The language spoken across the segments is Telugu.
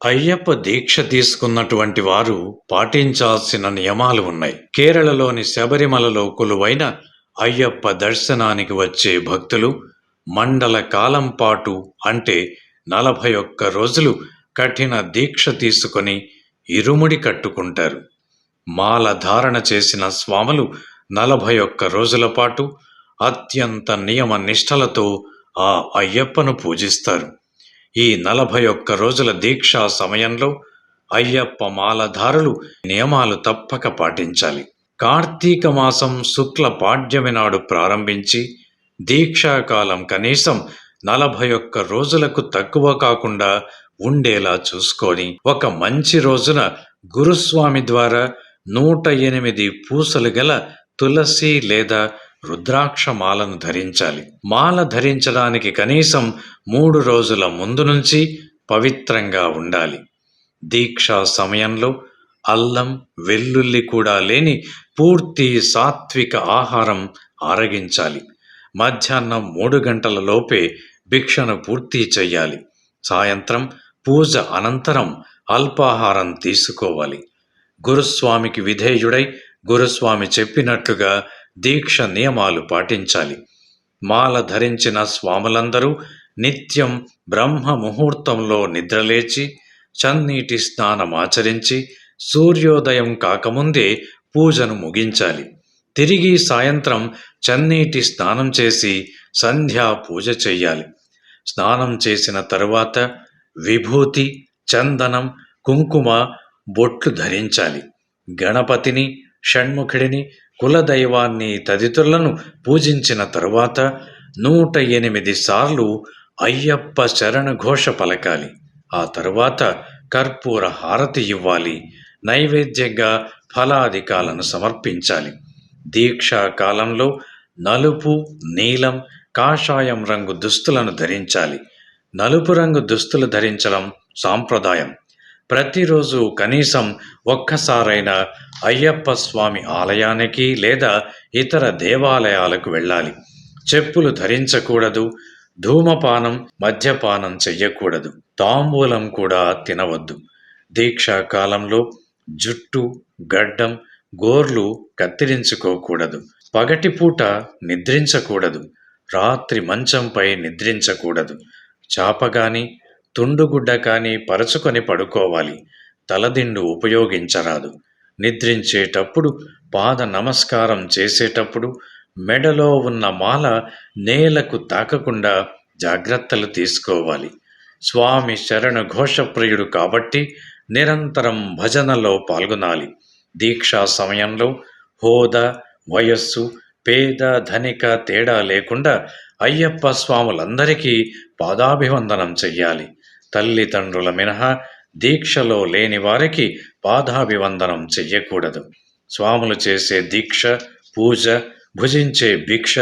అయ్యప్ప దీక్ష తీసుకున్నటువంటి వారు పాటించాల్సిన నియమాలు ఉన్నాయి. కేరళలోని శబరిమలలో కొలువైన అయ్యప్ప దర్శనానికి వచ్చే భక్తులు మండల కాలం పాటు అంటే 41 రోజులు కఠిన దీక్ష తీసుకొని ఇరుముడి కట్టుకుంటారు. మాల ధారణ చేసిన స్వాములు 41 రోజుల పాటు అత్యంత నియమ నిష్టలతో ఆ అయ్యప్పను పూజిస్తారు. ఈ 41 రోజుల దీక్షా సమయంలో అయ్యప్ప మాలధారులు నియమాలు తప్పక పాటించాలి. కార్తీక మాసం శుక్ల పాడ్యమి నాడు ప్రారంభించి దీక్షాకాలం కనీసం 41 రోజులకు తక్కువ కాకుండా ఉండేలా చూసుకొని ఒక మంచి రోజున గురుస్వామి ద్వారా 108 పూసలు గల తులసి లేదా రుద్రాక్ష మాలను ధరించాలి. మాల ధరించడానికి కనీసం 3 రోజుల ముందు నుంచి పవిత్రంగా ఉండాలి. దీక్షా సమయంలో అల్లం, వెల్లుల్లి కూడా లేని పూర్తి సాత్విక ఆహారం ఆరగించాలి. మధ్యాహ్నం 3 గంటల లోపే భిక్షను పూర్తి చెయ్యాలి. సాయంత్రం పూజ అనంతరం అల్పాహారం తీసుకోవాలి. గురుస్వామికి విధేయుడై గురుస్వామి చెప్పినట్లుగా దీక్ష నియమాలు పాటించాలి. మాల ధరించిన స్వాములందరూ నిత్యం బ్రహ్మ ముహూర్తంలో నిద్రలేచి చన్నీటి స్నానమాచరించి సూర్యోదయం కాకముందే పూజను ముగించాలి. తిరిగి సాయంత్రం చన్నీటి స్నానం చేసి సంధ్యా పూజ చెయ్యాలి. స్నానం చేసిన తరువాత విభూతి, చందనం, కుంకుమ బొట్లు ధరించాలి. గణపతిని, షణ్ముఖుడిని, కులదైవాన్ని తదితరులను పూజించిన తరువాత 108 సార్లు అయ్యప్ప శరణ ఘోష పలకాలి. ఆ తరువాత కర్పూర హారతి ఇవ్వాలి. నైవేద్యంగా ఫలాదికాలను సమర్పించాలి. దీక్షా కాలంలో నలుపు, నీలం, కాషాయం రంగు దుస్తులను ధరించాలి. నలుపు రంగు దుస్తులు ధరించడం సాంప్రదాయం. ప్రతిరోజు కనీసం ఒక్కసారైనా అయ్యప్ప స్వామి ఆలయానికి లేదా ఇతర దేవాలయాలకు వెళ్ళాలి. చెప్పులు ధరించకూడదు. ధూమపానం, మద్యపానం చెయ్యకూడదు. తాంబూలం కూడా తినవద్దు. దీక్షా కాలంలో జుట్టు, గడ్డం, గోర్లు కత్తిరించుకోకూడదు. పగటిపూట నిద్రించకూడదు. రాత్రి మంచంపై నిద్రించకూడదు. చాపగాని, తుండుగుడ్డ కానీ పరచుకొని పడుకోవాలి. తలదిండు ఉపయోగించరాదు. నిద్రించేటప్పుడు, పాద నమస్కారం చేసేటప్పుడు మెడలో ఉన్న మాల నేలకు తాకకుండా జాగ్రత్తలు తీసుకోవాలి. స్వామి శరణ ఘోషప్రియుడు కాబట్టి నిరంతరం భజనలో పాల్గొనాలి. దీక్షా సమయంలో హోదా, వయస్సు, పేద, ధనిక తేడా లేకుండా అయ్యప్ప స్వాములందరికీ పాదాభివందనం చెయ్యాలి. తల్లిదండ్రుల మినహా దీక్షలో లేని వారికి పాదాభివందనం చెయ్యకూడదు. స్వాములు చేసే దీక్ష, పూజ, భుజించే భిక్ష,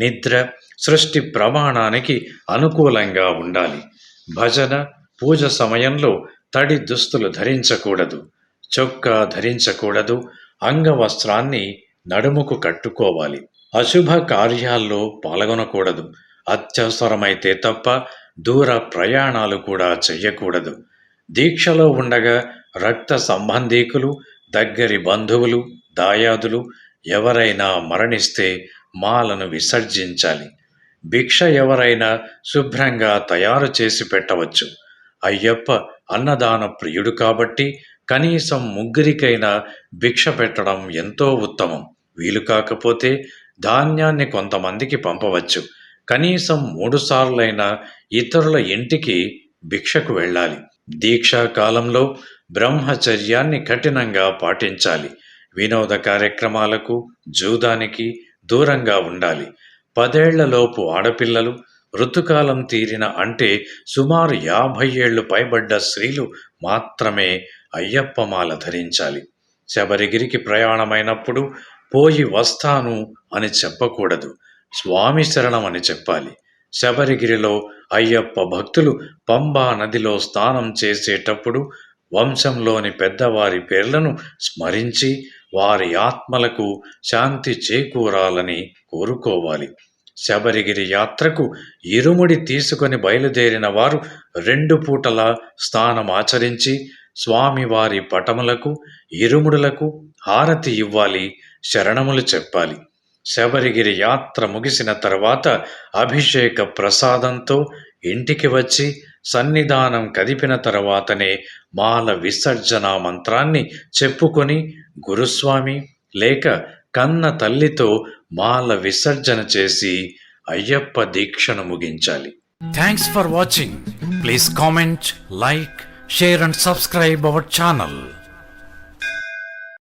నిద్ర సృష్టి ప్రమాణానికి అనుకూలంగా ఉండాలి. భజన, పూజ సమయంలో తడి దుస్తులు ధరించకూడదు. చొక్కా ధరించకూడదు. అంగవస్త్రాన్ని నడుముకు కట్టుకోవాలి. అశుభ కార్యాల్లో పాల్గొనకూడదు. అత్యవసరమైతే తప్ప దూర ప్రయాణాలు కూడా చెయ్యకూడదు. దీక్షలో ఉండగా రక్త సంబంధీకులు, దగ్గరి బంధువులు, దాయాదులు ఎవరైనా మరణిస్తే మాలను విసర్జించాలి. భిక్ష ఎవరైనా శుభ్రంగా తయారు చేసి పెట్టవచ్చు. అయ్యప్ప అన్నదాన ప్రియుడు కాబట్టి కనీసం 3 భిక్ష పెట్టడం ఎంతో ఉత్తమం. వీలు కాకపోతే ధాన్యాన్ని కొంతమందికి పంపవచ్చు. కనీసం 3 సార్లైనా ఇతరుల ఇంటికి భిక్షకు వెళ్ళాలి. దీక్షా కాలంలో బ్రహ్మచర్యాన్ని కఠినంగా పాటించాలి. వినోద కార్యక్రమాలకు, జూదానికి దూరంగా ఉండాలి. 10 ఏళ్లలోపు ఆడపిల్లలు, ఋతుకాలం తీరిన అంటే సుమారు 50 ఏళ్లు పైబడ్డ స్త్రీలు మాత్రమే అయ్యప్పమాల ధరించాలి. శబరిగిరికి ప్రయాణమైనప్పుడు పోయి వస్తాను అని చెప్పకూడదు. స్వామి శరణం అని చెప్పాలి. శబరిగిరిలో అయ్యప్ప భక్తులు పంబా నదిలో స్నానం చేసేటప్పుడు వంశంలోని పెద్దవారి పేర్లను స్మరించి వారి ఆత్మలకు శాంతి చేకూరాలని కోరుకోవాలి. శబరిగిరి యాత్రకు ఇరుముడి తీసుకొని బయలుదేరిన వారు 2 పూటల స్నానమాచరించి స్వామివారి పటములకు ఇరుముడులకు హారతి ఇవ్వాలి, శరణములు చెప్పాలి. శబరిగిరి యాత్ర ముగిసిన తర్వాత అభిషేక ప్రసాదంతో ఇంటికి వచ్చి సన్నిధానం కదిపిన తర్వాతనే మాల విసర్జన మంత్రాన్ని చెప్పుకొని గురుస్వామి లేక కన్న తల్లితో మాల విసర్జన చేసి అయ్యప్ప దీక్షను ముగించాలి. Thanks for watching. Please comment, like, share and subscribe our channel.